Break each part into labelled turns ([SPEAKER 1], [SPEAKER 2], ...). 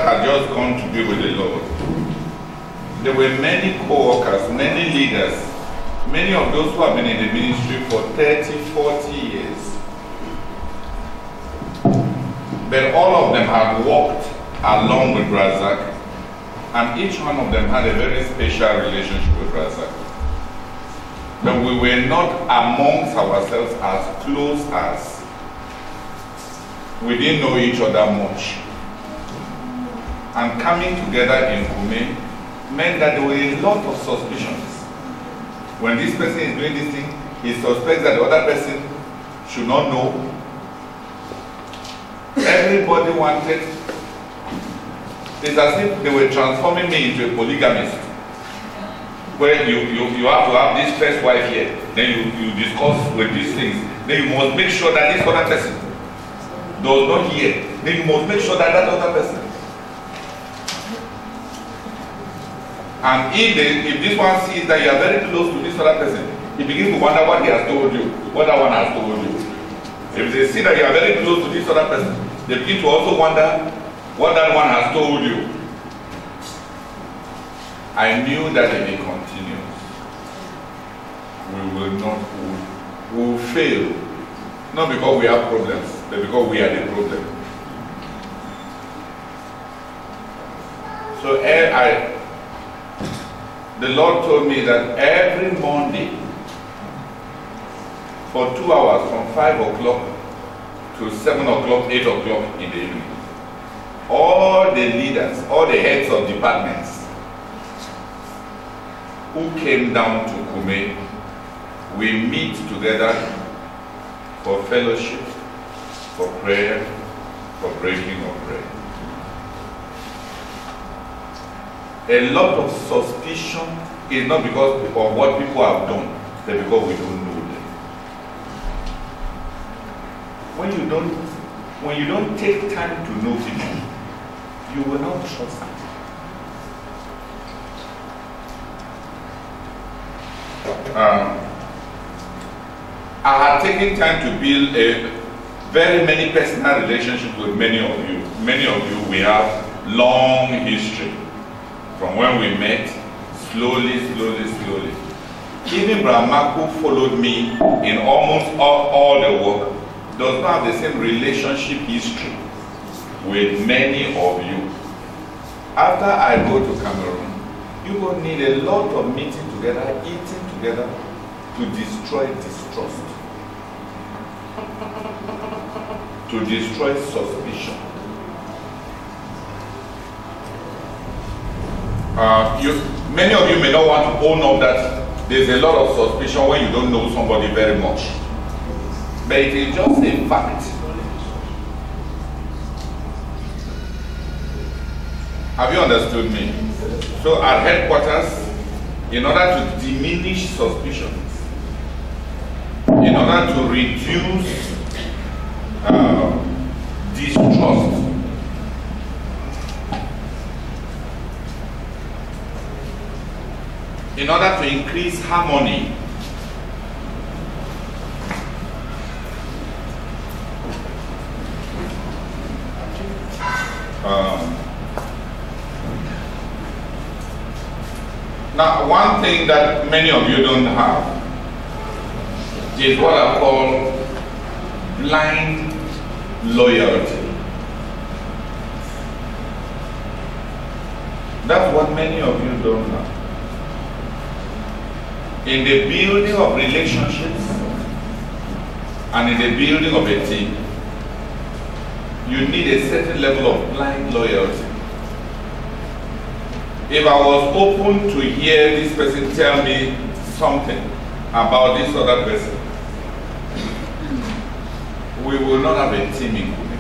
[SPEAKER 1] had just gone to be with the Lord, there were many co-workers, many leaders, many of those who have been in the ministry for 30, 40 years. But all of them had walked along with Razak, and each one of them had a very special relationship with Razak. But we were not amongst ourselves as close as. We didn't know each other much. And coming together in Kume meant that there were a lot of suspicions. When this person is doing this thing, he suspects that the other person should not know. Everybody wanted. It's as if they were transforming me into a polygamist, where you have to have this first wife here, then you discuss with these things, then you must make sure that this other person does not hear, then you must make sure that that other person. And if this one sees that you are very close to this other person, he begins to wonder what he has told you, what that one has told you. If they see that you are very close to this other person, they begin to also wonder what that one has told you. I knew that if it continues, we will fail. Not because we have problems, but because we are the problem. So the Lord told me that every Monday, for 2 hours, from 5 o'clock to 7 o'clock, 8 o'clock in the evening, all the leaders, all the heads of departments who came down to Kume, we meet together for fellowship, for prayer, for breaking of bread. A lot of suspicion is not because of what people have done, but because we don't know them. When you don't take time to know people, you will not trust them. I had taken time to build a very many personal relationships with many of you. Many of you, we have long history from when we met, slowly. Even Brahma, who followed me in almost all the work, does not have the same relationship history with many of you. After I go to Cameroon, you will need a lot of meeting together, eating together to destroy distrust, to destroy suspicion. Many of you may not want to own up that there's a lot of suspicion when you don't know somebody very much. But it is just a fact. Have you understood me? So at headquarters, in order to diminish suspicions, in order to reduce distrust, in order to increase harmony, now one thing that many of you don't have is what I call blind loyalty. That's what many of you don't have. In the building of relationships and in the building of a team, you need a certain level of blind loyalty. If I was open to hear this person tell me something about this other person, we will not have a team in Kume.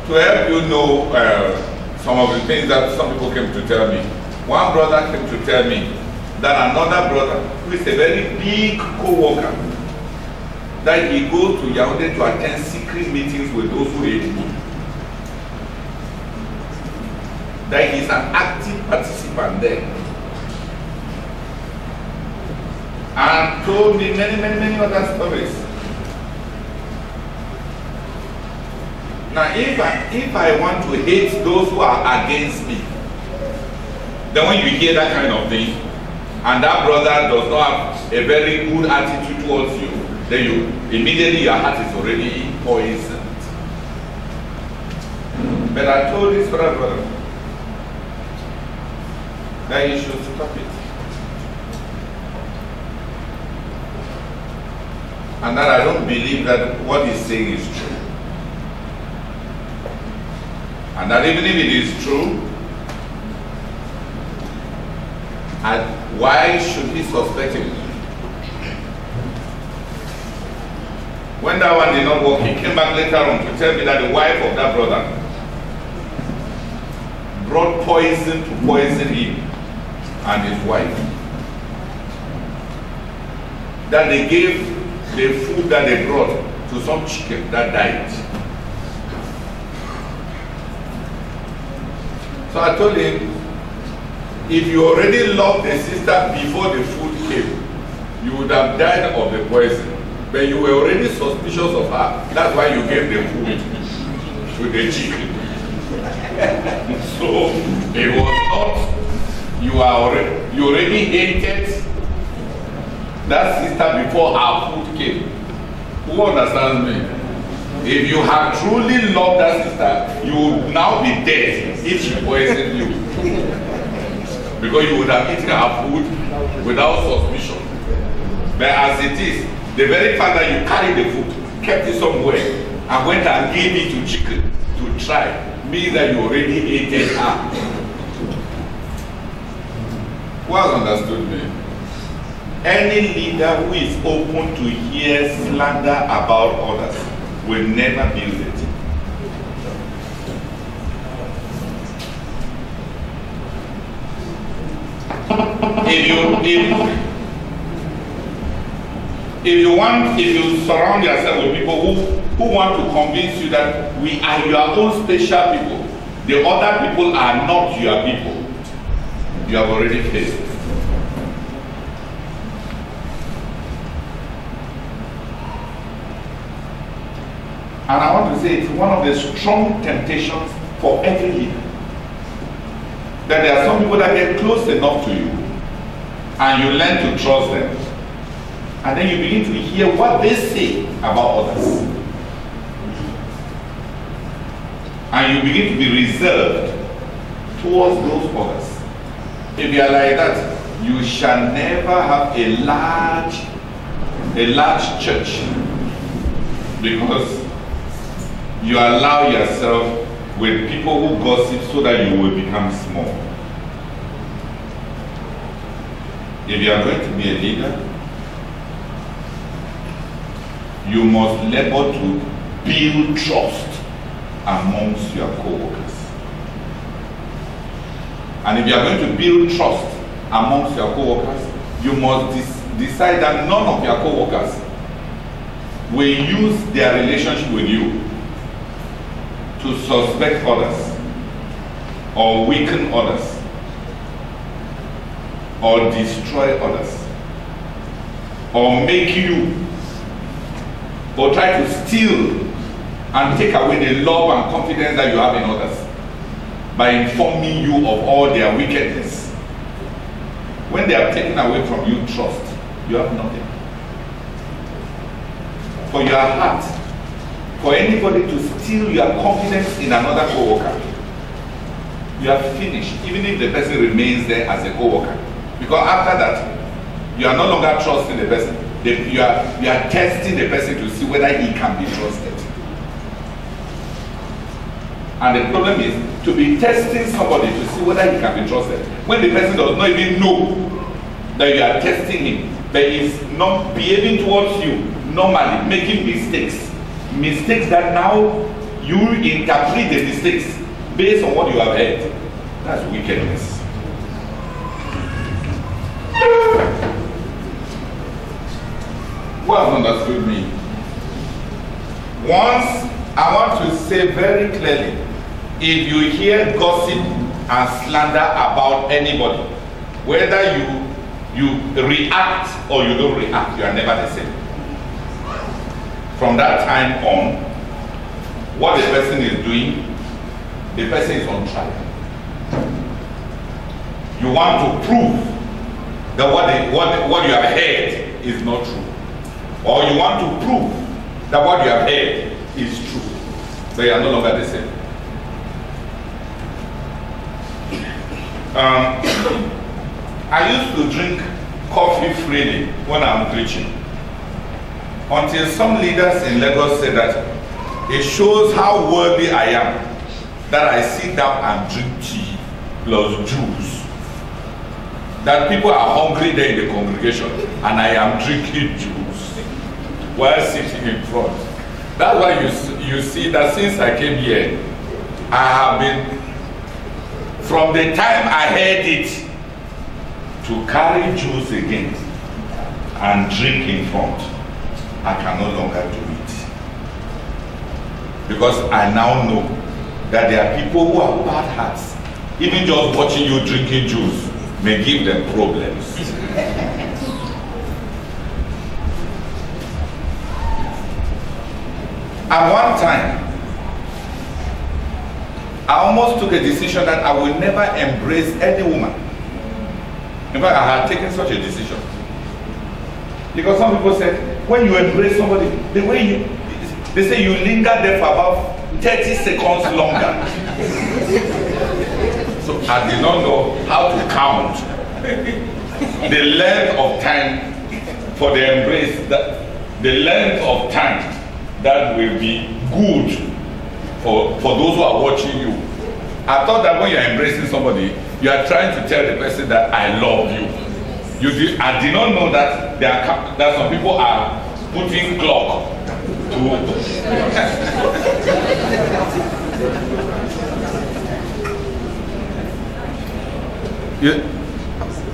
[SPEAKER 1] To help you know some of the things that some people came to tell me, one brother came to tell me that another brother, who is a very big co-worker, that he goes to Yaoundé to attend secret meetings with those who hate him. That he's an active participant there. And told me many other stories. Now, if I want to hate those who are against me, then when you hear that kind of thing, and that brother does not have a very good attitude towards you, then you immediately your heart is already poisoned. But I told this brother that you should stop it. And that I don't believe that what he's saying is true. And that even if it is true, and why should he suspect him? When that one did not work, he came back later on to tell me that the wife of that brother brought poison to poison him and his wife. That they gave the food that they brought to some chicken that died. So I told him, if you already loved the sister before the food came, you would have died of the poison. But you were already suspicious of her. That's why you gave the food to the chicken. So it was not, you already hated that sister before our food came. Who understands me? If you had truly loved that sister, you would now be dead if she poisoned you. Because you would have eaten her food without suspicion. But as it is, the very fact that you carried the food, kept it somewhere, and went and gave it to chicken to try, means that you already hated her. Who has understood me? Any leader who is open to hear slander about others will never build it. If you surround yourself with people who want to convince you that we are your own special people, the other people are not your people, you have already failed. And I want to say it's one of the strong temptations for every leader. That there are some people that get close enough to you and you learn to trust them. And then you begin to hear what they say about others. And you begin to be reserved towards those others. If you are like that, you shall never have a large church, because you allow yourself with people who gossip so that you will become small. If you are going to be a leader, you must labor to build trust amongst your co-workers. And if you are going to build trust amongst your co-workers, you must decide that none of your co-workers will use their relationship with you to suspect others, or weaken others, or destroy others, or make you, or try to steal and take away the love and confidence that you have in others by informing you of all their wickedness. When they have taken away from you trust, you have nothing. For your heart, for anybody to steal your confidence in another co-worker, you are finished, even if the person remains there as a co-worker. Because after that, you are no longer trusting the person. You are testing the person to see whether he can be trusted. And the problem is to be testing somebody to see whether he can be trusted when the person does not even know that you are testing him, but is not behaving towards you normally, making mistakes that now you interpret the mistakes based on what you have heard. That's wickedness. Who has understood me? Once, I want to say very clearly, if you hear gossip and slander about anybody, whether you react or you don't react, you are never the same. From that time on, what the person is doing, the person is on trial. You want to prove that what you have heard is not true. Or you want to prove that what you have heard is true. They are no longer the same. I used to drink coffee freely when I'm preaching, until some leaders in Lagos said that it shows how worthy I am that I sit down and drink tea plus juice. That people are hungry there in the congregation and I am drinking juice while sitting in front. That's why you see that since I came here, I have been, from the time I heard it, to carry juice again and drink in front, I can no longer do it. Because I now know that there are people who have bad hearts. Even just watching you drinking juice may give them problems. At one time, I almost took a decision that I will never embrace any woman. In fact, I had taken such a decision. Because some people said, when you embrace somebody, the way they say you linger there for about 30 seconds longer. So I did not know how to count the length of time for the embrace, the length of time that will be good for those who are watching you. I thought that when you're embracing somebody, you are trying to tell the person that I love you. I did not know that that some people are putting clock to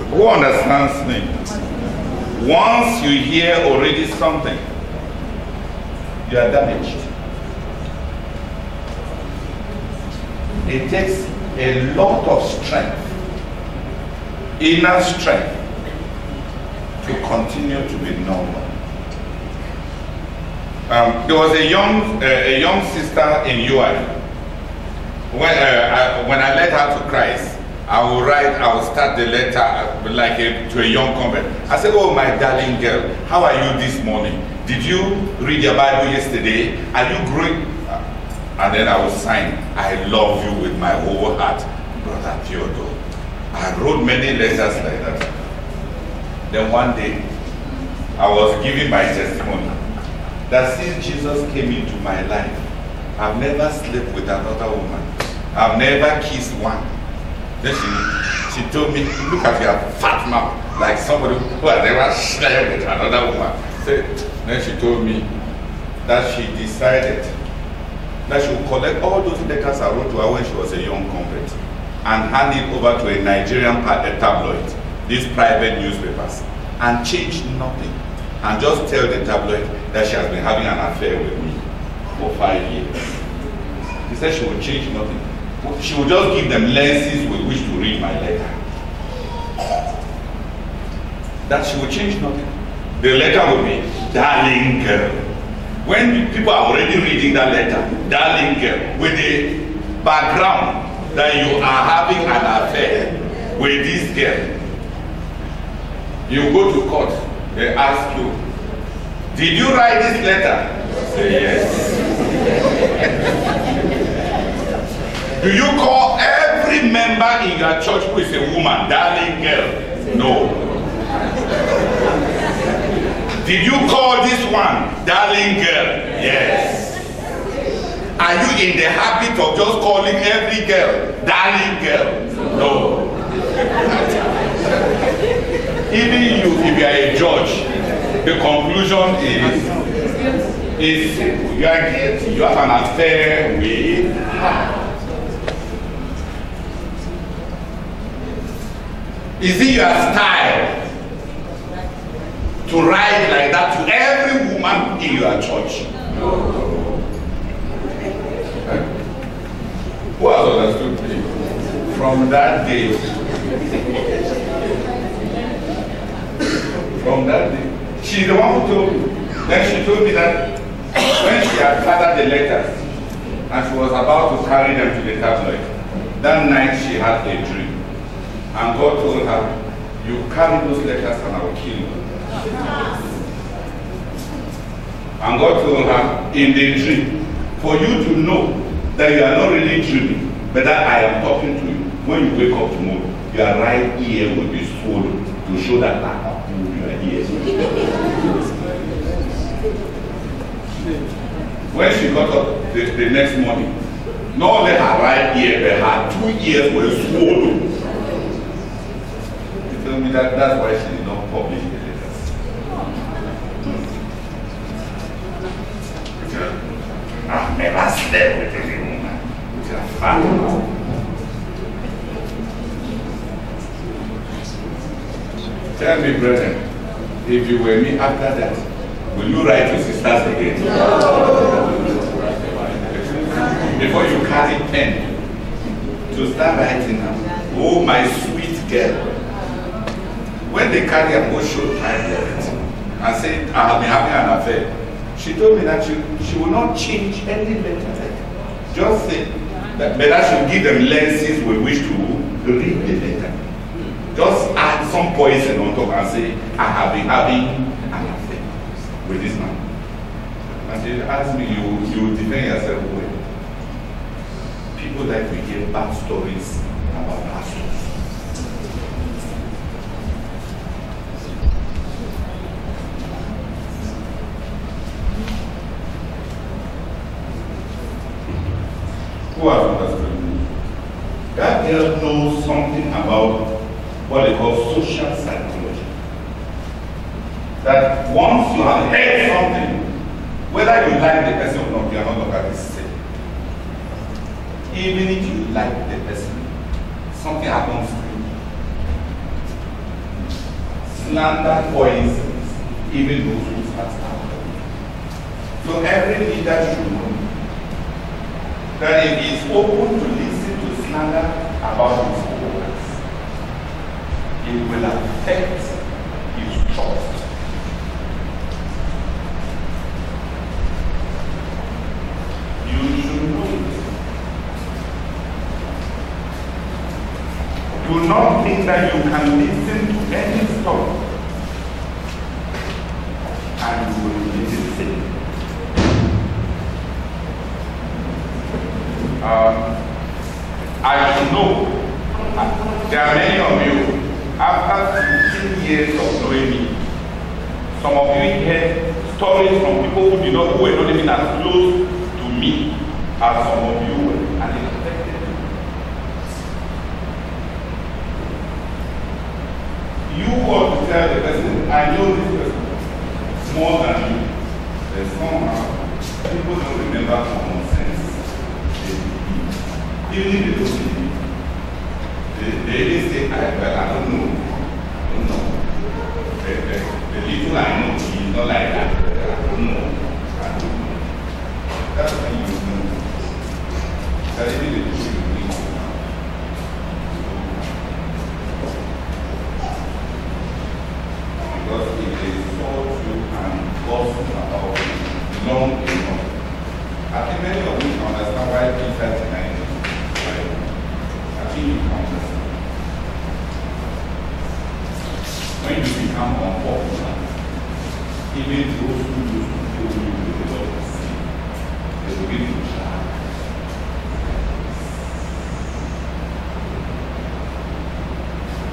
[SPEAKER 1] who understands me? Once you hear already something, you are damaged. It takes a lot of strength, inner strength, to continue to be normal. There was a young sister in UI. When I led her to Christ, I will start the letter to a young convert. I said, "Oh, my darling girl, how are you this morning? Did you read your Bible yesterday? Are you growing?" And then I will sign, "I love you with my whole heart, Brother Theodore." I wrote many letters like that. Then one day, I was giving my testimony that since Jesus came into my life, I've never slept with another woman. I've never kissed one. Then she told me, "Look at your fat mouth, like somebody who has never slept with another woman." Then she told me that she decided that she would collect all those letters I wrote to her when she was a young convert and hand it over to a Nigerian tabloid, these private newspapers, and change nothing. And just tell the tabloid that she has been having an affair with me for 5 years. He said she would change nothing. She would just give them lenses with which to read my letter. That she would change nothing. The letter would be, "Darling girl." When people are already reading that letter, "Darling girl," with the background that you are having an affair with this girl, you go to court, they ask you, "Did you write this letter?" Say yes. Do you call every member in your church who is a woman, "Darling girl"? No. Did you call this one, "Darling girl"? Yes. Are you in the habit of just calling every girl, "Darling girl"? No. Even you, if you are a judge, the conclusion is simple. You are guilty. You have an affair with her. Is it your style to write like that to every woman in your church? No. Who has understood me? From that day, she's the one who told me. Then she told me that when she had gathered the letters, and she was about to carry them to the tabloid. That night she had a dream. And God told her, you carry those letters and I will kill you. And God told her in the dream, for you to know that you are not really dreaming, but that I am talking to you. When you wake up tomorrow, your right ear will be swollen to show that I have moved your ears. When she got up the next morning, not only her right ear, but her 2 ears were swollen. She told me that that's why she did not publish the letters. I've never slept with any woman. With your father. Tell me, brethren, if you were me after that, will you write to sisters again? Before you carry pen to start writing now, oh my sweet girl. When they carry a motion and say, I have been having an affair, she told me that she will not change any letter. Just say that better should give them lenses with which to read the letter. Just add some poison on top and say, I have been having an affair with this man. And she asked me, you defend yourself well. People like to hear bad stories about pastors. Who has understood? That girl knows something about what they call social psychology. That once you have heard something, whether you like the person or not, you are not longer the same. Even if you like the person, something happens to you. Slander poisons even those who start slander. So every leader should know that if he is open to listen to slander about his followers, it will affect his trust. You should know it. Do not think that you can listen to any story and you will be the same. I know there are many of you, after 15 years of knowing me, some of you hear stories from people who were not even as close to me as some of you were, and it affected you. You want to tell the person, I know this person more than you. There's somehow people don't remember common sense. Even if they don't believe, they say, I don't know. The little I know is not like that. I don't know. That's when you know. That's even the truth you need. Because if they saw you and gossip about it long enough, I think many of you can understand why Peter denied it. I think you can understand. When you become unpopular, even those who used to kill you with the Lord see, they begin to try.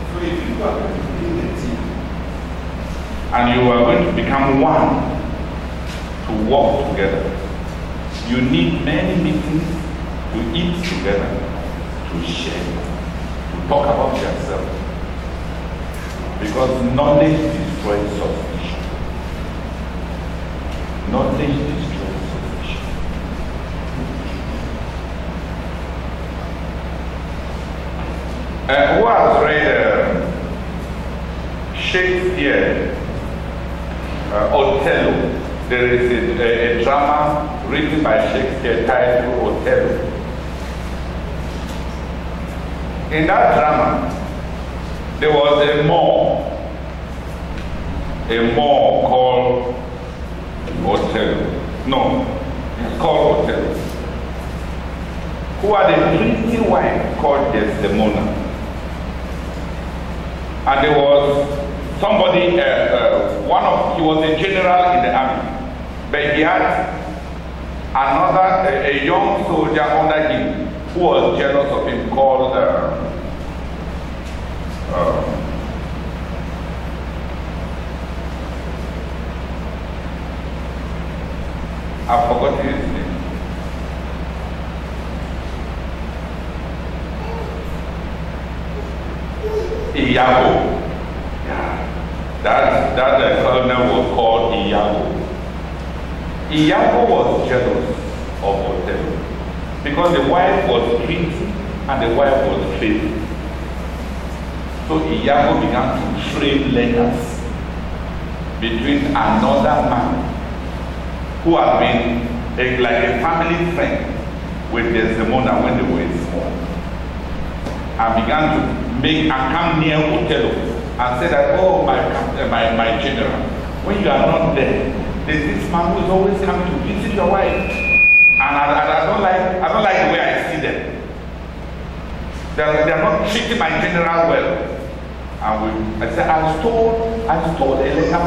[SPEAKER 1] So if you are going to be in a team, and you are going to become one to work together, you need many meetings to eat together, to share, to talk about yourself. Because knowledge destroys suspicion. Knowledge destroys suspicion. Who has read Shakespeare, Othello? There is a drama written by Shakespeare titled Othello. In that drama, there was a Moor called Othello. No, it's called Othello. who had a pretty wife called Desdemona. And there was somebody, he was a general in the army, but he had another, a young soldier under him who was jealous of him called, I've forgotten his name. Iago. Yeah. That colonel was called Iago. Iago was jealous of Othello because the wife was pretty and the wife was faithful. So Iago began to frame letters between another man who had been like a family friend with Desdemona when they were small, and began to make and come near Othello and say that, oh, my general, when you are not there, there's this man who is always coming to visit your wife, and I don't like the way I see them. They are not treating my general well. And I said, I stole a letter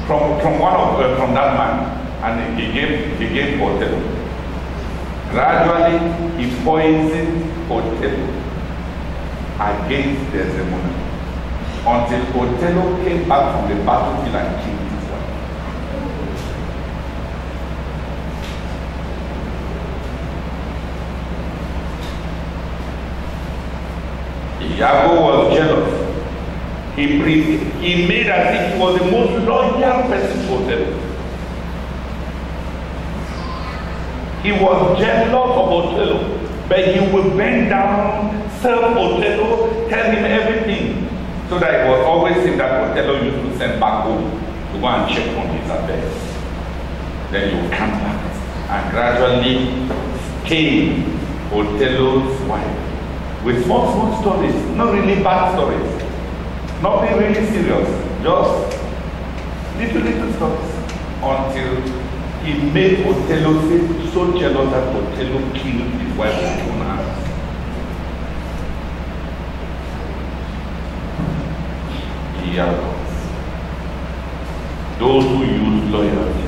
[SPEAKER 1] from that man, and he gave Othello. Gradually, he poisoned Othello against Desdemona until Othello came back from the battlefield and killed his wife. Iago was jealous. He made as if he was the most loyal person to Othello. He was jealous of Othello, but he would bend down, serve Othello, tell him everything, so that it was always him that Othello used to send back home to go and check on his affairs. Then he would come back and gradually tame Othello's wife with small stories, not really bad stories, nothing really serious, just little stories, until he made Othello so jealous that Othello killed his wife with his own hands. Those who use loyalty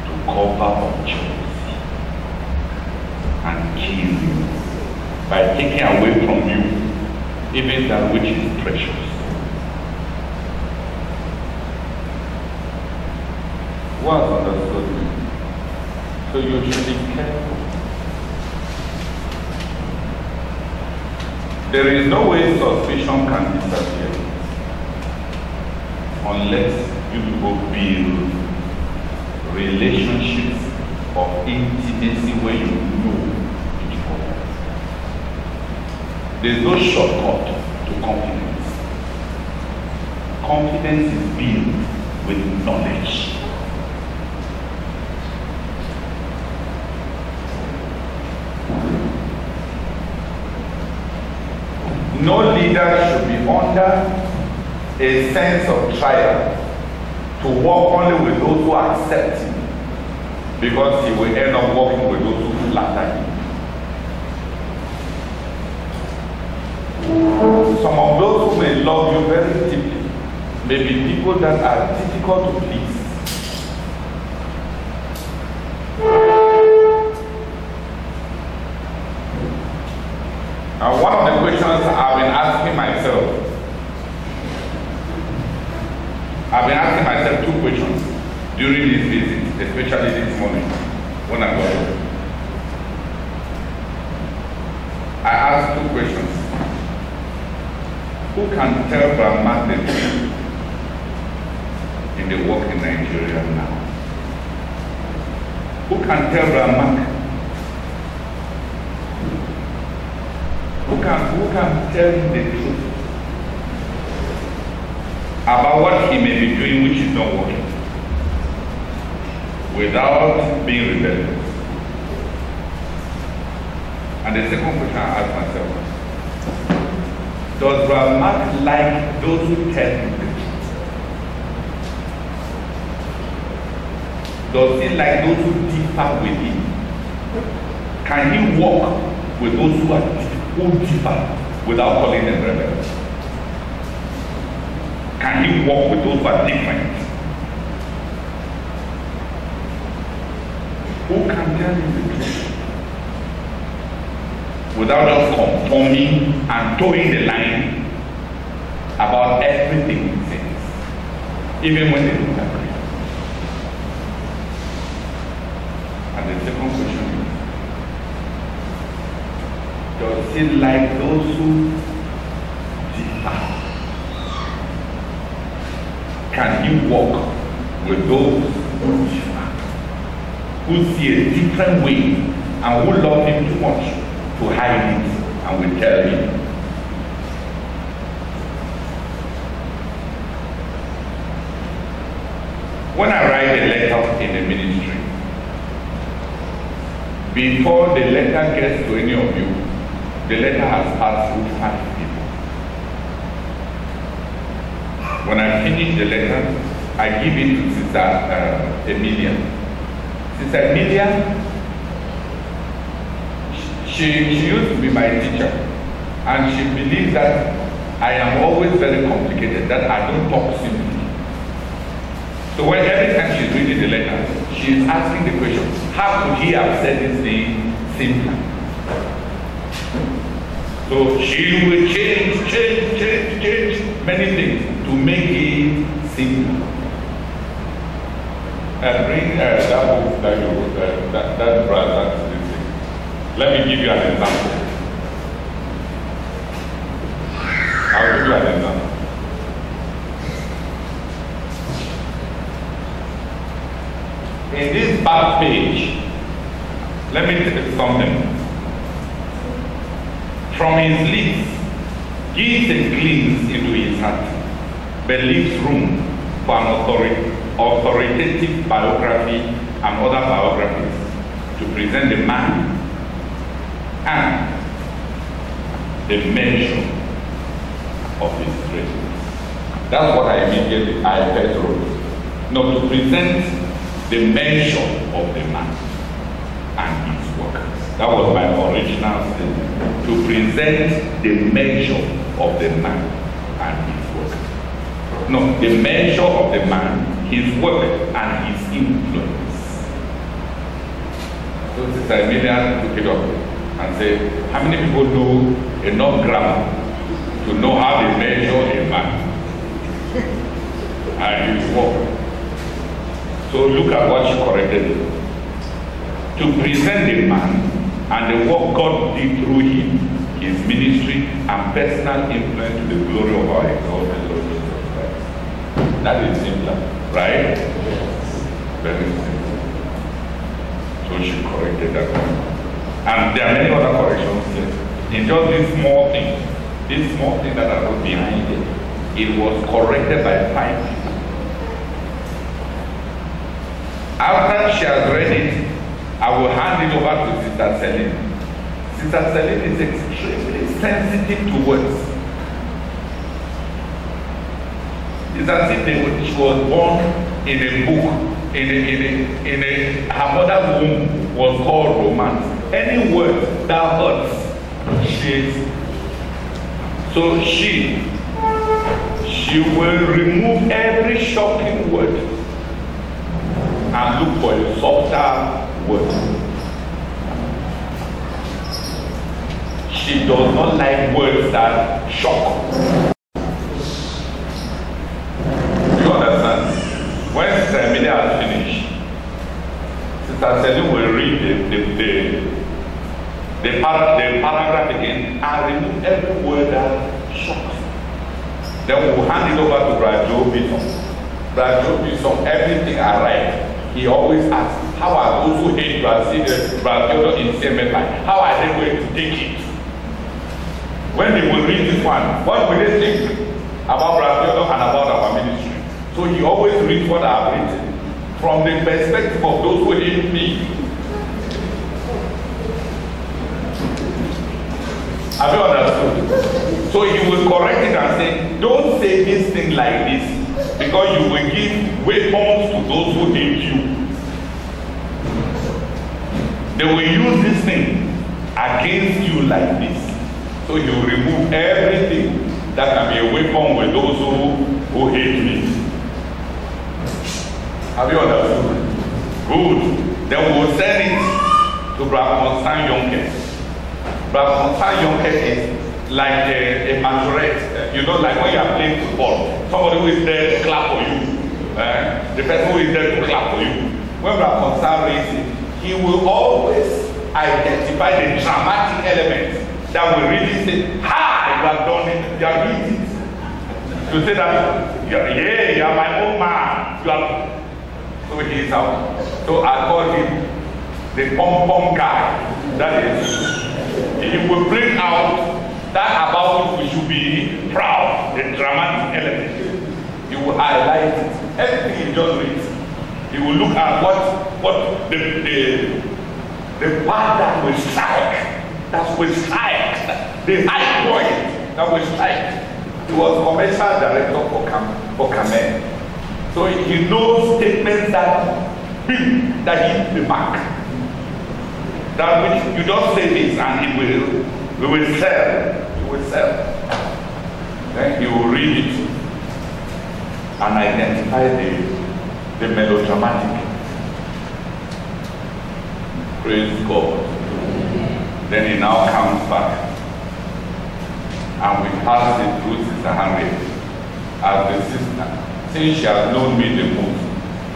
[SPEAKER 1] to cover up jealousy and kill you by taking away from you even that which is precious. Was understood me. So you should be careful. There is no way suspicion can disappear unless you people build relationships of intimacy where you know each other. There is no shortcut to confidence. Confidence is built with knowledge. No leader should be under a sense of trial to work only with those who accept him, because he will end up working with those who flatter him. Some of those who may love you very deeply may be people that are difficult to please. And one of the questions I've been asking myself, two questions during this visit, especially this morning when I got home. I asked two questions. Who can tell Brahma the truth in the work in Nigeria now? Who can tell Brahma? Who can tell him the truth about what he may be doing which is not working without being rebellious? And the second question I ask myself, does Brahma like those who tell him the truth? Does he like those who differ with him? Can he walk with those who differ without calling them rebels? Can he walk with those who are different? Who can tell him the truth without just conforming and towing the line about everything he says, even when they don't agree? And the second question is, does he like those who differ? Can he walk with those who differ, who see a different way and who love him too much to hide it and will tell him? When I write a letter in the ministry, before the letter gets to any of you, the letter has passed through 5 people. When I finish the letter, I give it to Sister Emilia. Sister Emilia, she used to be my teacher, and she believes that I am always very complicated, that I don't talk simply. So when every time she's reading the letter, she is asking the question, how could he have said this thing simply? So she will change many things to make it simple. Bring that book that you wrote, that brother. Let me give you an example. I'll give you an example. In this back page, let me tell you something. From his lips, gives and clings into his heart, but leaves room for an authoritative biography and other biographies to present the man and the measure of his greatness. That's what I first wrote. No, to present the measure of the man and his work. That was my original statement. To present the measure of the man and his work. No, the measure of the man, his work, and his influence. So Sister Emilia took it up and said, how many people know enough grammar to know how they measure a man and his work? So look at what she corrected. To present the man and the work God did through him, his ministry and personal influence to the glory of our exalted Lord Jesus Christ. That is simpler, right? Very simple. So she corrected that one. And there are many other corrections here. In just this small thing that I wrote behind it was corrected by 5 people. After she has read it, I will hand it over to Sister Celine. Sister Celine is extremely sensitive to words. It's as if she was born in a book, her mother's womb was called romance. Any word that hurts, so she will remove every shocking word and look for a softer word. She does not like words that shock. Do you understand? When Sister Emilia has finished, Sister Celine will read the paragraph again and remove every word that shocks. Then we will hand it over to Brother Joe Bison. Brother Joe Bison, everything I write, he always asks, how are those who hate Brother Theodore in CMFI, how are they going to take it? When they will read this one, what will they think about Brother Theodore and about our ministry? So he always reads what I have written from the perspective of those who hate me. Have you understood? So he will correct it and say, don't say this thing like this, because you will give weapons to those who hate you. They will use this thing against you like this. So he will remove everything that can be a weapon with those who hate me. Have you understood? Good. Then we will send it to Brother Constant Yonke. Brother Constant Yonke is like a majorette. You know, like when you are playing football, somebody who is there to clap for you. The person who is there to clap for you. When Brother Constant reads it, he will always identify the dramatic elements that will really say, ha, you have done it, you have hit it. To say that, yeah, you are my own man. You are. So he is out. So I call him the pom-pom guy. That is, he will bring out that about which we should be proud, the dramatic element. He will highlight it. Everything he just reads. He will look at what the part that will strike, the high point that will strike. He was commercial director for Camel. So he knows statements that hit the mark. That which you just say this and we will sell. He will sell. Then he will read it and identify the melodramatic. Praise God. Then he now comes back. And we pass it through Sister Harriet as the sister, since she has known me the most,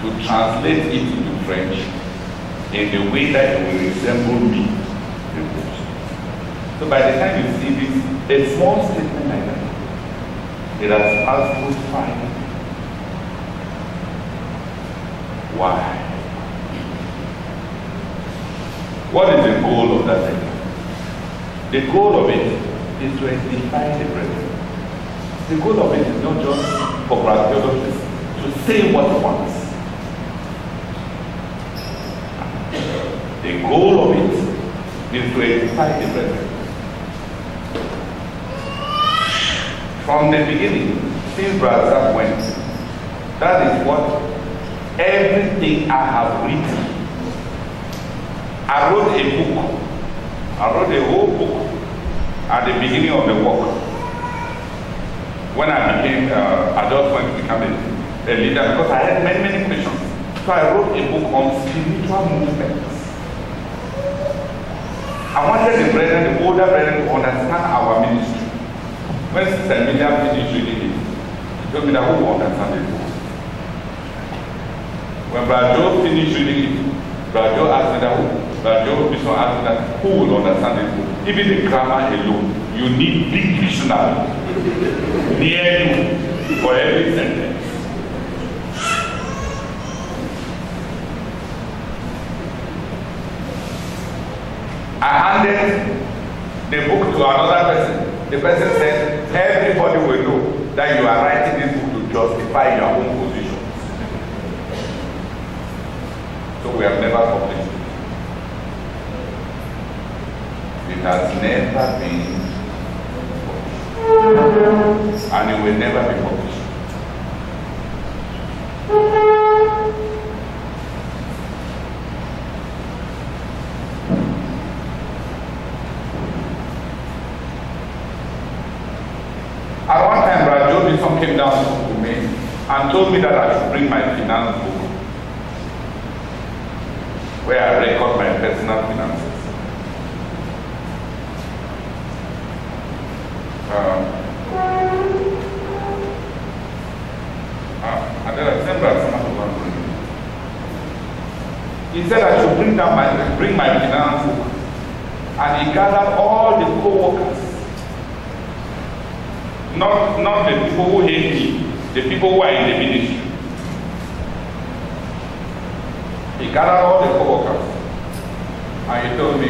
[SPEAKER 1] to translate it into French in the way that it will resemble me the most. So by the time you see this, a small statement like that, it has passed through fire. Why? What is the goal of that letter? The goal of it is to edify the brethren. The goal of it is not just for theologians to say what he wants. The goal of it is to edify the brethren. From the beginning, since Brother went, that is what everything I have written. I wrote a book. I wrote a whole book at the beginning of the work. When I became, I just went to become a leader because I had many questions. So I wrote a book on spiritual movements. I wanted the brethren, the older brethren, to understand our ministry. When Sister Emilia finished reading it, she told me that who will understand it. When Brother Joe finished reading it, Brother Joe asked me that Brother Joe Bishop asked me that who will understand it. Even the grammar alone, you need big dictionary near you for every sentence. I handed the book to another person. The person said, everybody will know that you are writing this book to justify your own position. So we have never published it. It has never been published. And it will never be published. At one time, Brother Joe Bison came down to me and told me that I should bring my finance book, where I record my personal finances. And then I sent Brother Sama to one. He said I should bring my finance book, and he gathered all the co-workers. Not the people who hate me, the people who are in the ministry. He gathered all the co-workers and he told me,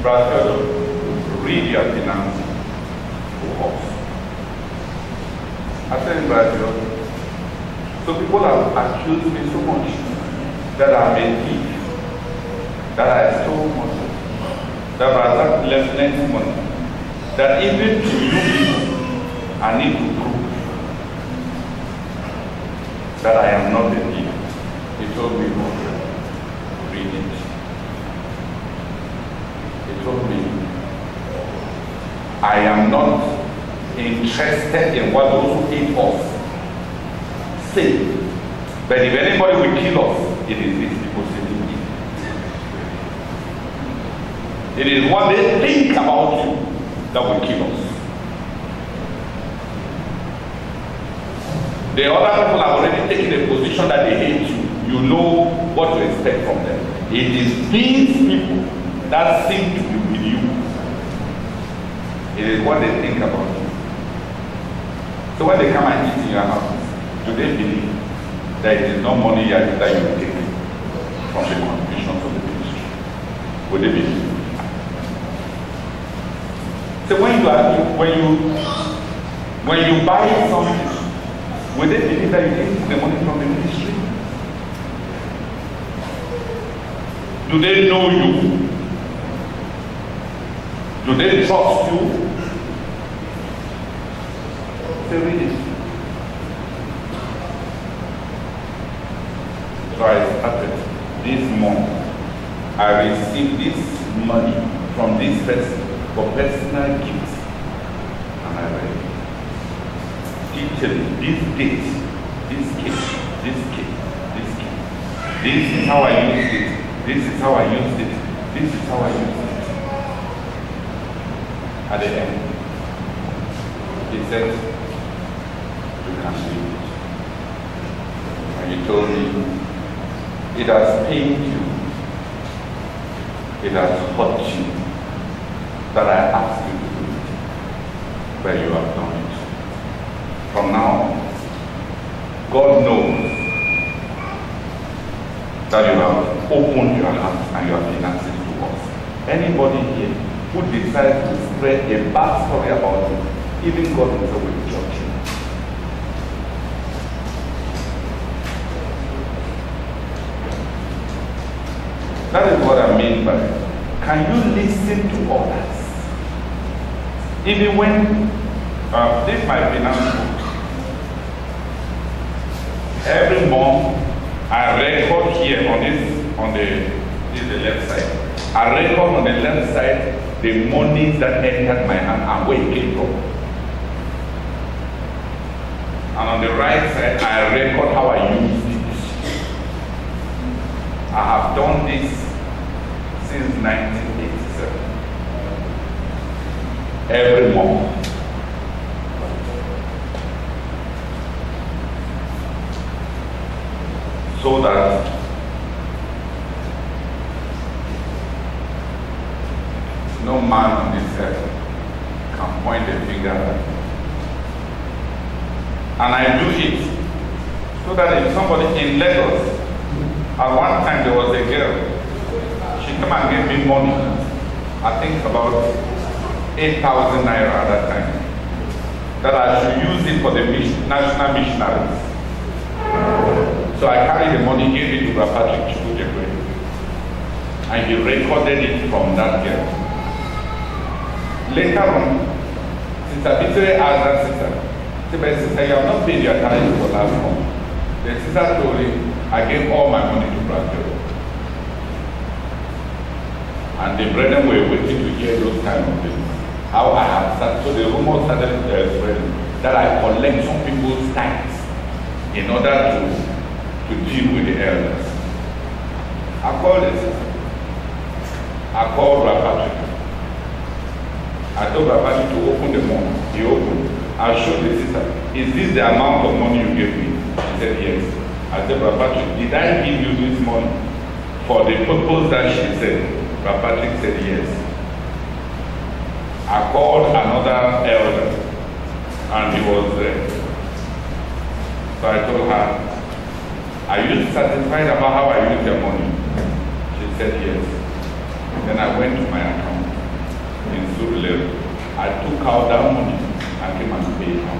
[SPEAKER 1] Brother, read your finance to us. I said, Brother, so people have accused me so much that I'm a thief, that I stole money, that I left plenty money, that even to you people, I need to prove that I am not a thief. He told me, read it. He told me, I am not interested in what those who hate us say. But if anybody will kill us, it is these people sitting here. It is what they think about you that will kill us. The other people have already taken a position that they hate you. You know what to expect from them. It is these people that seem to be with you. It is what they think about you. So when they come and eat in your house, do they believe that it is not money that you take from the contributions of the ministry? Would they believe? So when you buy something, would they believe that you take the money from the ministry? Do they know you? Do they trust you? Say read it. So I started this month. I received this money from this person for personal gifts. And I read detailing this date, this case, this case, this case. This is how I used it. This is how I used it. This is how I used it. At the end, he said, you can leave it. And he told me, it has pained you. It has hurt you that I asked you to do it. But you have done it. From now, God knows that you have opened your heart and your finances to us. Anybody here who decides to spread a bad story about you, even God himself will judge you. That is what I mean by, can you listen to others? Even when, this might be now, every month I record here on the left side. I record on the left side the money that entered my hand and where it came from. And on the right side, I record how I used it. I have done this since 1987. Every month. So that no man on this earth can point a finger at me. And I do it so that if somebody in Lagos, at one time there was a girl, she came and gave me money, I think about 8,000 naira at that time, that I should use it for the national missionaries. So I carried the money, gave it to Brother Patrick Chukwu, and he recorded it from that girl. Later on, Sister Bittere asked that sister, "Sister, you have not paid your tithe for last month." The sister told him, "I gave all my money to Brother." And the brethren were waiting to hear those kind of things. How I had started, so the rumor started spreading that I collect some people's tithes in order to deal with the elders. I called the sister. I called Brother Patrick. I told Brother Patrick to open the money. He opened. I showed the sister, "Is this the amount of money you gave me?" She said, "Yes." I said, "Brother Patrick, did I give you this money for the purpose that she said?" Brother Patrick said, "Yes." I called another elder and he was there. So I told her, "Are you satisfied about how I used your money?" She said, "Yes." Then I went to my account in Surulere. I took out that money and came and paid her.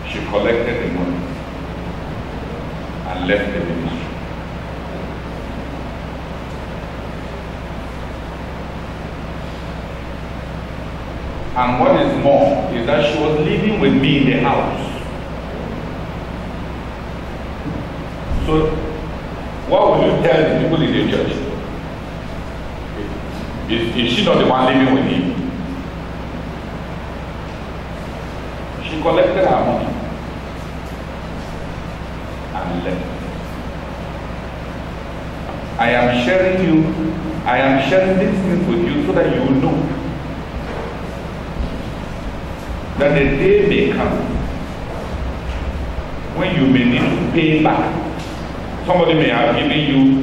[SPEAKER 1] She collected the money and left the ministry. And what is more is that she was living with me in the house. So what will you tell the people in the church? Is she not the one living with him? She collected her money and left. I am sharing these things with you so that you will know that the day may come when you may need to pay back. Somebody may have given you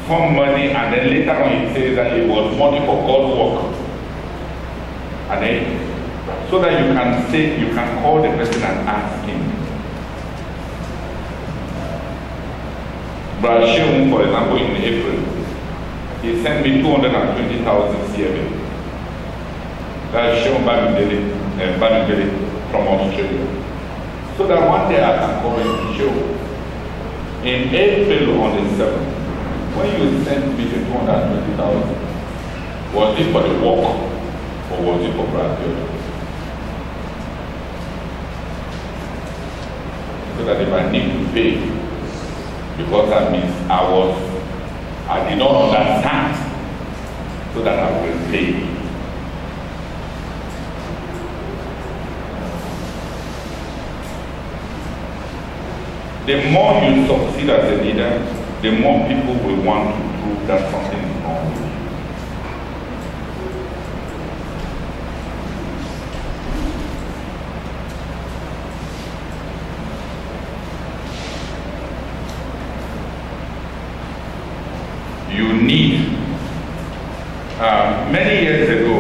[SPEAKER 1] some money and then later on he says that it was money for God's work. And then, so that you can say, you can call the person and ask him. Brother Sheung, for example, in April, he sent me 220,000 CFA. That's Sheung Banudele from Australia. So that one day I can call him Sheung. In April on the 7th, when you sent me the 220,000, was it for the work or was it for Brazil? So that if I need to pay, because that means I did not understand, so that I will pay. The more you succeed as a leader, the more people will want to prove that something is wrong with you. You need, many years ago,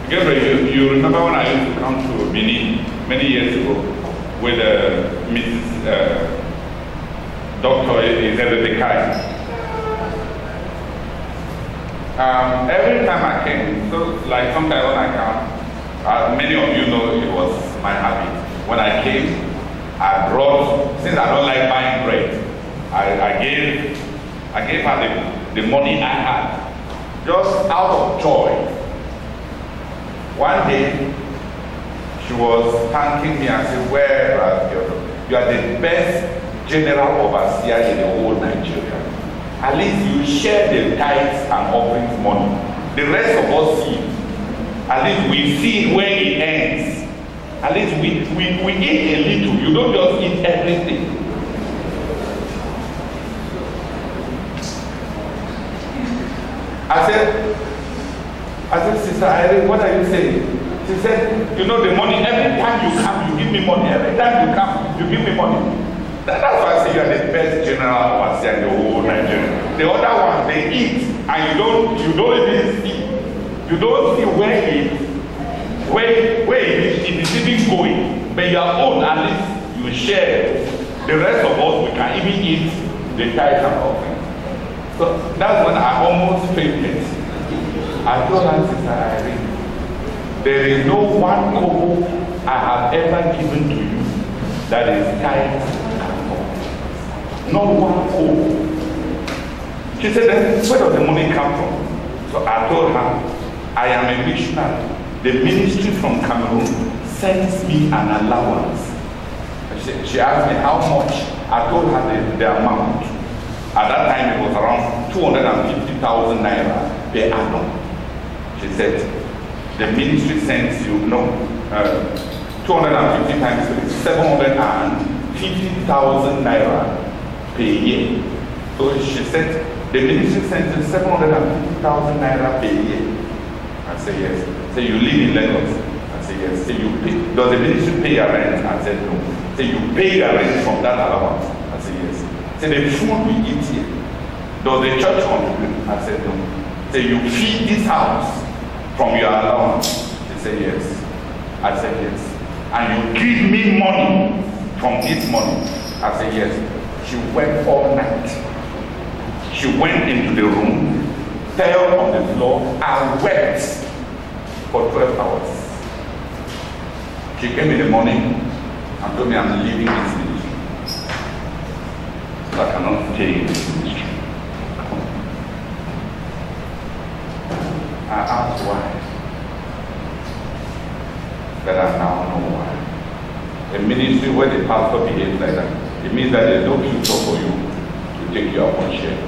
[SPEAKER 1] Gabriel, you remember when I used to come to Benin many years ago with Mrs. Dr. Elizabeth Kai. Every time I came, so like sometimes when I come, many of you know it was my habit. When I came, I brought, since I don't like buying bread, I gave her the money I had, just out of joy. One day, she was thanking me and said, "Well, you are the best general overseer in the whole Nigeria. At least you share the tithes and offerings money. The rest of us see. At least we see where it ends. At least we eat a little. You don't just eat everything." I said, "Sister Irene, what are you saying?" She said, "You know the money, every time you come, you give me money. Every time you come, you give me money." That's why I say you are the best general overseer in the whole Nigeria. The other ones, they eat, and you don't even see. You don't see where it is even going. But your own, at least you share. The rest of us, we can even eat the tithe and offering. So that's when I almost fainted. I told her, "Sister Irene, there is no one kobo I have ever given to you that is tithe and offering. Not one kobo." She said, "Then where does the money come from?" So I told her, "I am a missionary. The ministry from Cameroon sends me an allowance." She asked me how much. I told her the amount. At that time it was around 250,000 naira per annum. She said, "The ministry sends you, 250 times 750,000 naira per year." So she said, "The ministry sends you 750,000 naira per year." I said, "Yes." Say, "You live in Lagos?" I said, "Yes." Say, "You pay, does the ministry pay your rent?" I said, "No." Say, "You pay your rent from that allowance?" I said, "Yes." Say, "The food we eat here, does the church contribute?" I said, "No." Say, "You feed this house from your allowance?" She said, "Yes." I said, "Yes." "And you give me money from this money?" I said, "Yes." She went all night. She went into the room, fell on the floor, and wept for 12 hours. She came in the morning and told me, "I'm leaving this ministry. I cannot stay in this ministry." I asked why. But I now know why. A ministry where the pastor behaves like that, it means that there's no future for you to take your own share.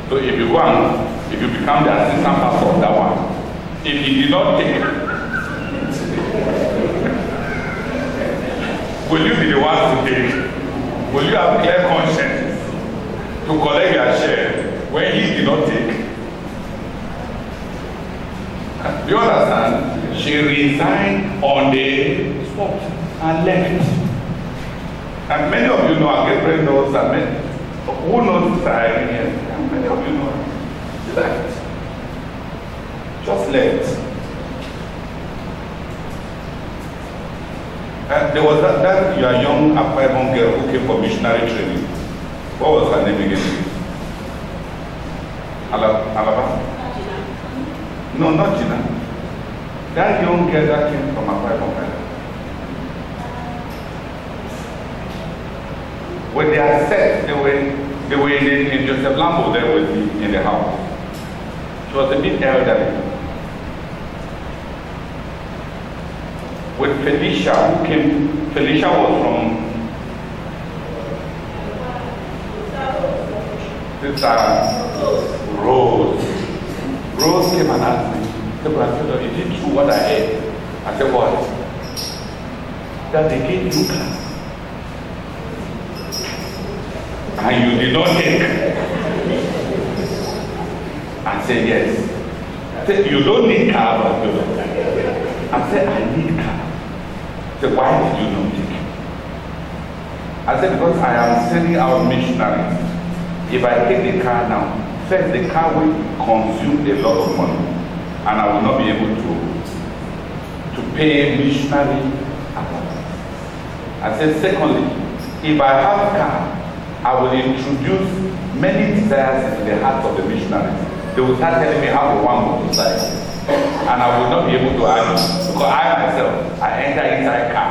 [SPEAKER 1] So if you go and if you become the assistant pastor of that one, if he did not take, will you be the one to take? Will you have clear conscience to collect your share when he did not take? Do you understand? She resigned on the spot and left. And many of you know, and Gabriel knows, and many, who knows Irene here? And many of you know. She left. Just left. And there was that your young Akwa girl who came for missionary training. What was her name again? Alaba? No, not Gina. That young girl that came from Akwa. When they are set, they were in Joseph Lambo there with me in the house. She was a bit elderly. With Felicia, who came, Felicia was from Sister Rose. Rose came and asked me, said, is it true what I heard? I said, what? That they gave you class. And you did not take. I said, yes. I said, you don't need car, but you don't. I said, I need car. I said, why did you not take it? I said, because I am sending out missionaries. If I take the car now, first the car will consume a lot of money, and I will not be able to pay missionary. I said, secondly, if I have a car, I will introduce many desires in the hearts of the missionaries. They will start telling me how they want motorcycle. And I will not be able to argue. Because I myself, I enter inside car.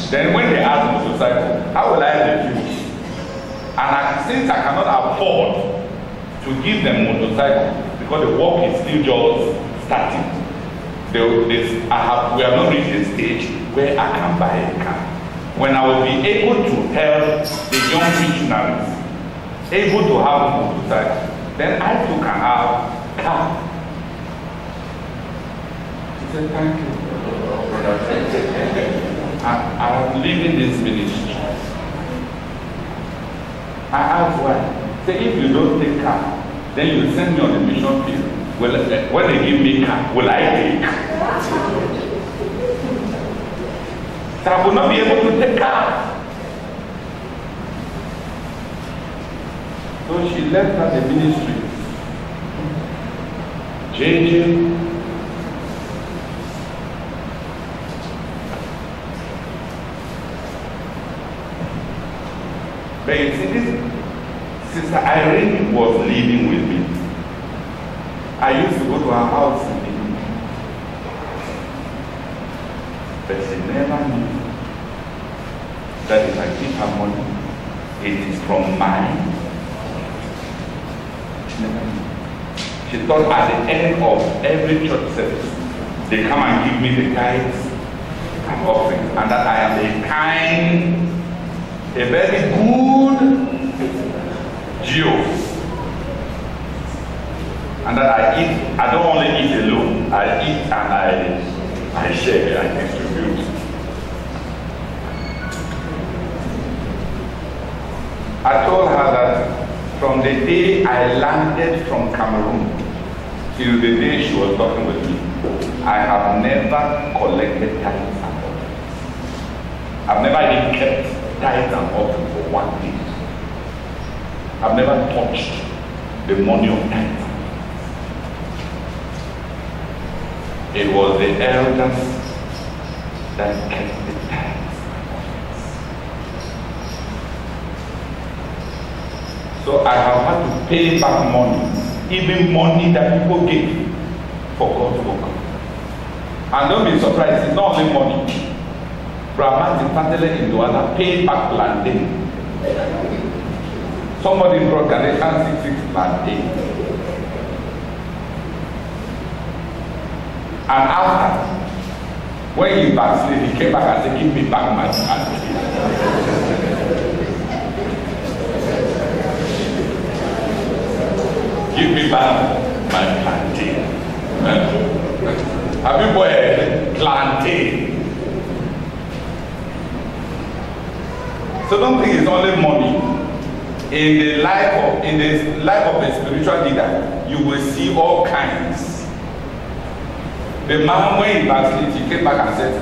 [SPEAKER 1] Then when they ask motorcycle, how will I refuse? And since I cannot afford to give them motorcycle, because the work is still just starting, we have not reached a stage where I can buy a car. When I will be able to help the young missionaries, able to have a motorcycle, then I too can have a car. She said, thank you. I am leaving this ministry. I asked why. Say, if you don't take car, then you send me on the mission field. Well, when they give me car, will I take? So I will not be able to take car. So she left at the ministry. JJ. But you see, this Sister Irene was living with me. I used to go to her house and be. But she never knew that if I give her money, it is from mine. She never knew. She thought at the end of every church service, they come and give me the tithes and offerings, and that I am a kind, a very good Jew. And that I eat, I don't only eat alone, I eat and I share, I distribute. I told her that from the day I landed from Cameroon till the day she was talking with me, I have never collected tithes and offerings. I've never even kept tithes and offerings for 1 day. I've never touched the money of tithes. It was the elders that kept the tithes. So I have had to pay back money, even money that people gave for God's work. And don't be surprised, it's not only money. Brahman Patele in Douala paid back plantain. Somebody brought Galatians 6:6 plantain. And after, when he backslid, he came back and said, give me back my plantain. Give me back my plantain. Have you heard plantain? So don't think it's only money. In the life of a spiritual leader, you will see all kinds. The man, when he backslid, he came back and said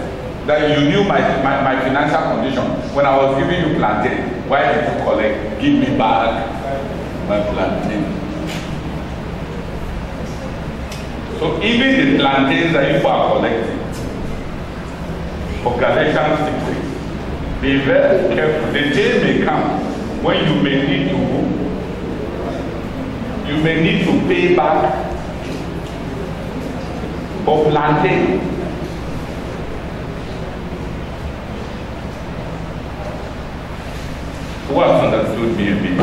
[SPEAKER 1] that you knew my financial condition when I was giving you plantain. Why did you collect? Give me back my plantain. So even the plantains that you are collecting, for Galatians 6, be very careful. The day may come when you may need to pay back for plantain. Who has understood me a bit?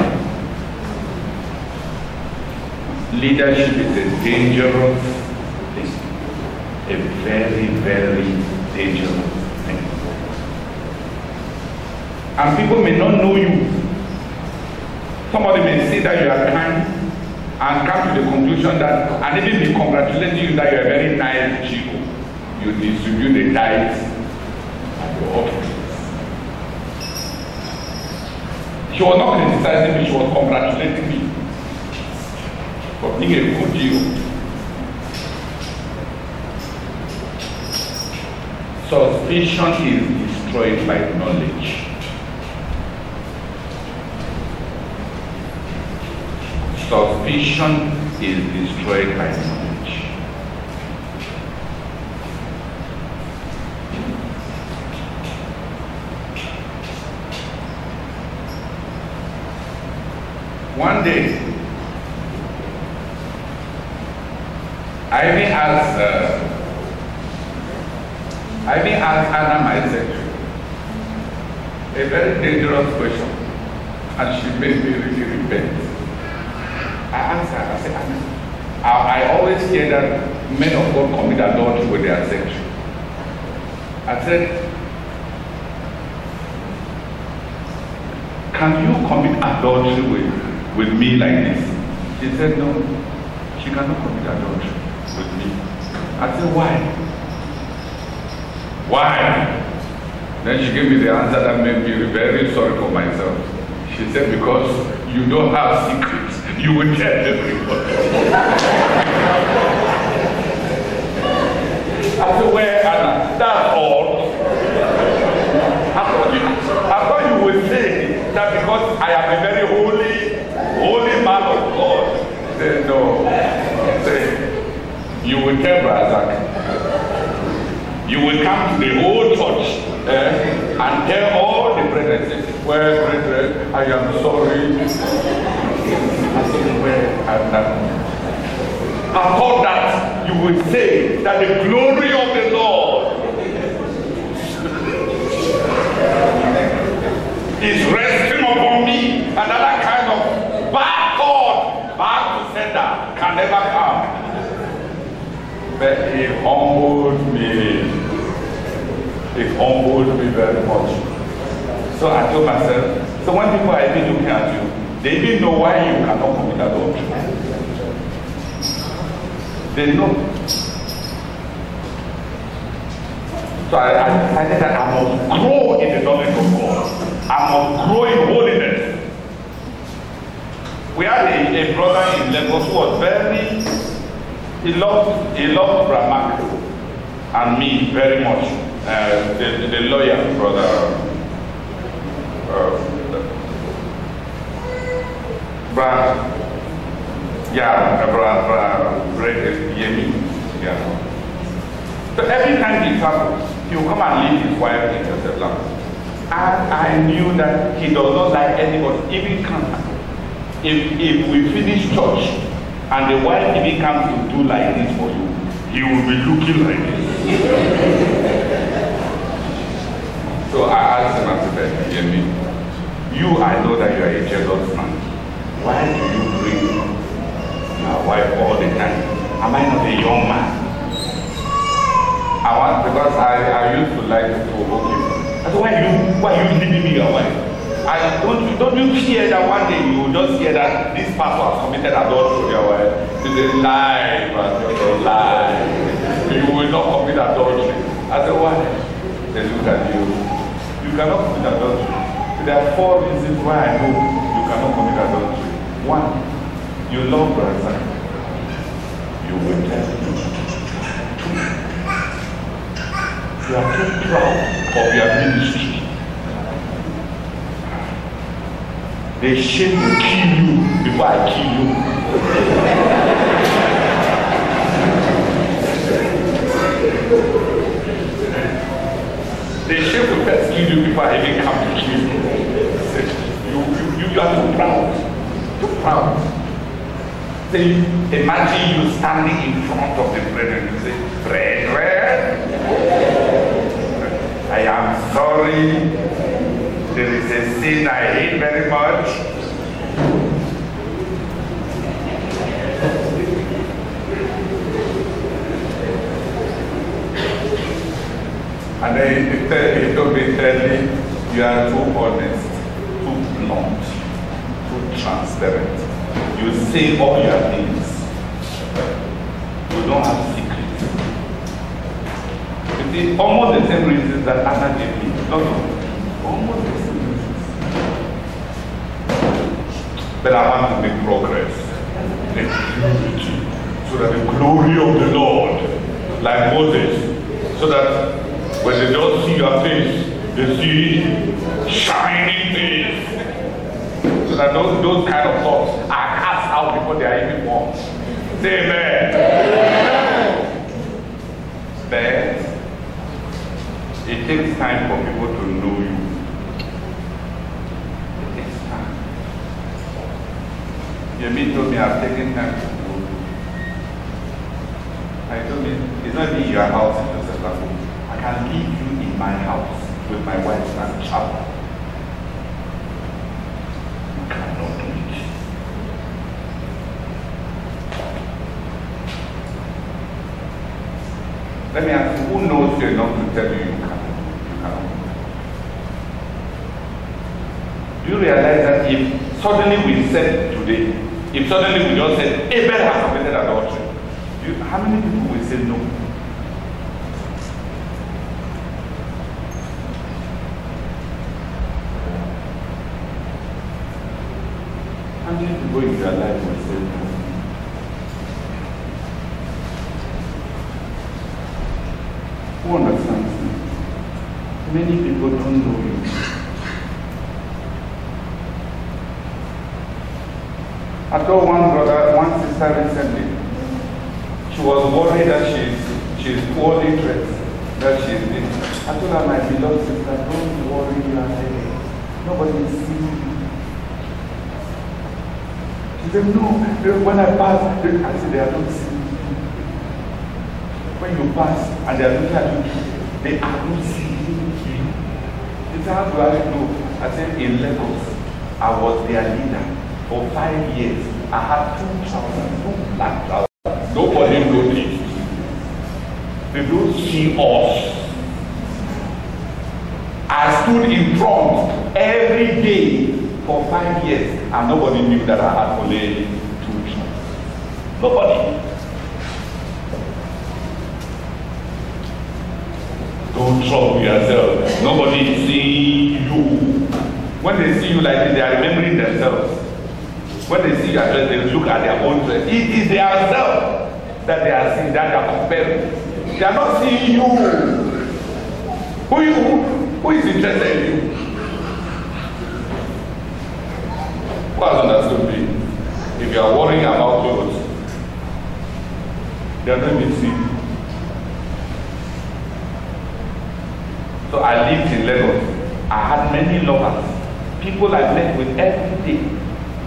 [SPEAKER 1] Leadership is a dangerous thing. A very, very dangerous thing. And people may not know you. Somebody may say that you are kind and come to the conclusion that, and even be congratulating you that you are a very nice Jew. You distribute the tithes and the offerings. She was not criticizing me, she was congratulating me for being a good Jew. Suspicion is destroyed by knowledge. Suspicion is destroyed by knowledge. One day, I even asked Anna, my secretary, a very dangerous question, and she made me really repent. I asked her, I said, Anna, I always hear that men of God commit adultery with their secretary. I said, can you commit adultery with me like this? She said, no, she cannot commit adultery with me. I said, why? Why? Then she gave me the answer that made me very sorry for myself. She said, because you don't have secrets. You will tell everybody. I said, well, Anna, that's all. I thought you would say that because I am a very holy man of God. Say, no. Say, you will tell Razak. You will come to the whole church and tell all the brethren, well, brethren, I am sorry. I said, well, I'm not. I thought that you would say that the glory of the Lord is resting upon me, and that kind of bad thought, back to sender, can never come. But it humbled me. It humbled me very much. So I told myself, so when people are even looking at you, they even know why you cannot commit adultery. They know. So I decided that I must grow in the knowledge of God. I must grow in holiness. We had a brother in Lagos who was he loved Brahmak and me very much. The lawyer, brother Yemi. So every time he travels, he will come and leave his wife in Casablanca. And I knew that he does not like anybody, even Canada. If we finish church and the wife even comes to do like this for you, he will be looking like this. So I asked him, I said, Yemi, I know that you are a jealous man. Why do you bring your wife all the time? Am I not a young man? Because I used to like to provoke him. I said, why are you leaving me your wife? And don't you fear that one day you will just hear that this pastor has committed adultery with your wife? You say, lie, pastor, lie. You will not commit adultery. I said, why? They look at you. You cannot commit adultery. There are 4 reasons why I know you cannot commit adultery. 1, you love brother. You will tell him. You are too proud of your ministry. The shame will kill you before I kill you. The shame will first kill you before I even come to kill you. You are too proud. Too proud. Say, imagine you standing in front of the brethren and say, brethren, I am sorry. There is a sin I hate very much. And then he told me, thirdly, you are too honest, too blunt, too transparent. You say all your things. You don't have secrets. You see, almost the same reasons that Anna gave me. No. Almost the same reasons. But I want to make progress. The purity. So that the glory of the Lord, like Moses, so that when they don't see your face, they see shining face. So that those kind of thoughts are cast out before they are even born. Say amen. But it takes time for people to know you. It takes time. Yemi told me I've taken time to know you. I told me it's not in your house in Joseph Lafu. I can leave you in my house with my wife and child. You cannot do it. Let me ask you, who knows you enough to tell you you cannot? Do you realize that if suddenly we said today, if suddenly we just said, Abel has committed adultery, how many people will say no? How many people in your life will say no? Who understands me? Many people don't know you. I told one sister recently, she was worried that she's poorly dressed, that she's big. I told her, my beloved sister, don't worry yourself. Nobody is seeing you. She said, no, when I pass, I said, they are not seeing you. When you pass and they are looking at you, they are not seeing you. It's hard to actually know. I said, in Lagos, I was their leader. For 5 years, I had 2 black trousers. Nobody noticed. They don't see us. I stood in front every day for 5 years, and nobody knew that I had only 2 trousers. Nobody. Don't trouble yourself. Nobody is seeing you. When they see you like this, they are remembering themselves. When they see your dress, they look at their own dress. It is their self that they are seeing, that they are comparing. They are not seeing you. Who is interested in you? Who has understood me? If you are worrying about clothes, they are not even seeing you. So I lived in Lagos. I had many lovers. People I met with every day.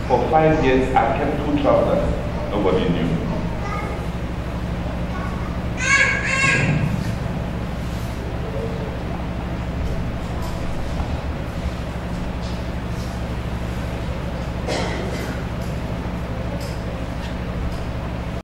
[SPEAKER 1] For 5 years, I kept 2 trousers. Nobody knew.